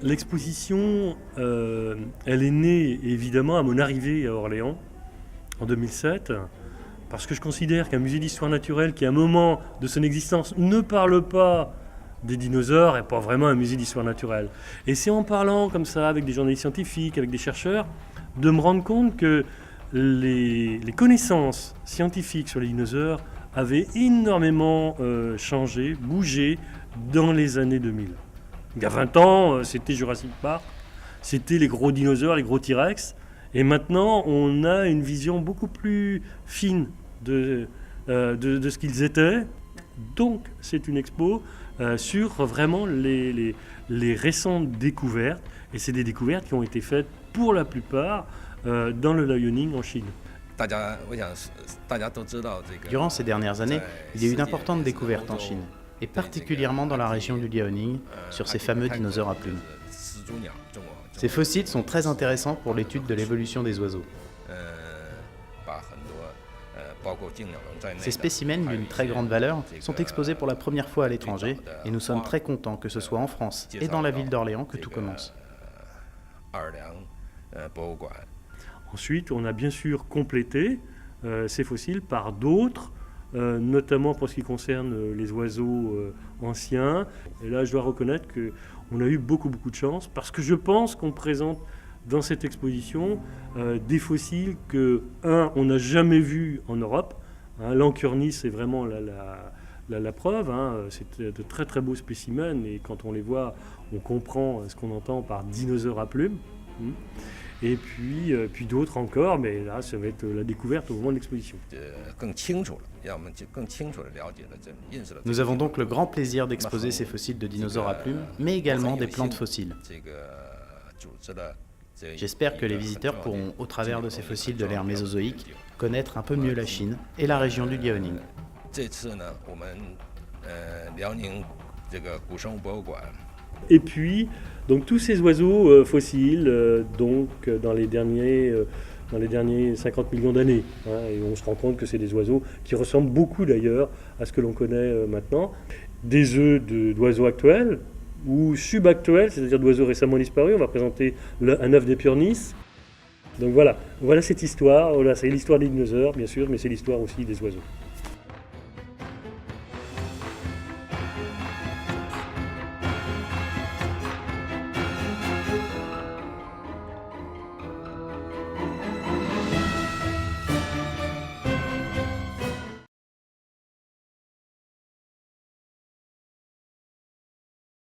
L'exposition, elle est née évidemment à mon arrivée à Orléans en 2007, parce que je considère qu'un musée d'histoire naturelle qui à un moment de son existence ne parle pas des dinosaures n'est pas vraiment un musée d'histoire naturelle. Et c'est en parlant comme ça avec des journalistes scientifiques, avec des chercheurs, de me rendre compte que les connaissances scientifiques sur les dinosaures avaient énormément changé, bougé dans les années 2000. Il y a 20 ans, c'était Jurassic Park, c'était les gros dinosaures, les gros T-Rex. Et maintenant, on a une vision beaucoup plus fine de ce qu'ils étaient. Donc, c'est une expo sur vraiment les récentes découvertes. Et c'est des découvertes qui ont été faites pour la plupart dans le Liaoning en Chine. Durant ces dernières années, il y a eu d'importantes découvertes en Chine, et particulièrement dans la région du Liaoning, sur ces fameux dinosaures à plumes. Ces fossiles sont très intéressants pour l'étude de l'évolution des oiseaux. Ces spécimens d'une très grande valeur sont exposés pour la première fois à l'étranger, et nous sommes très contents que ce soit en France et dans la ville d'Orléans que tout commence. Ensuite, on a bien sûr complété ces fossiles par d'autres, notamment pour ce qui concerne les oiseaux anciens. Et là, je dois reconnaître qu'on a eu beaucoup de chance, parce que je pense qu'on présente dans cette exposition des fossiles que, on n'a jamais vus en Europe. L'Ancurnis, c'est vraiment la preuve. C'est de très beaux spécimens, et quand on les voit, on comprend ce qu'on entend par dinosaure à plumes. Et puis d'autres encore, mais là, ça va être la découverte au moment de l'exposition. Nous avons donc le grand plaisir d'exposer ces fossiles de dinosaures à plumes, mais également des plantes fossiles. J'espère que les visiteurs pourront, au travers de ces fossiles de l'ère mésozoïque, connaître un peu mieux la Chine et la région du Liaoning. Et puis, donc tous ces oiseaux fossiles, dans les derniers 50 millions d'années. Et on se rend compte que c'est des oiseaux qui ressemblent beaucoup d'ailleurs à ce que l'on connaît maintenant. Des œufs d'oiseaux actuels ou subactuels, c'est-à-dire d'oiseaux récemment disparus. On va présenter un œuf d'Épurnis. Donc voilà cette histoire. Voilà, c'est l'histoire des dinosaures, bien sûr, mais c'est l'histoire aussi des oiseaux.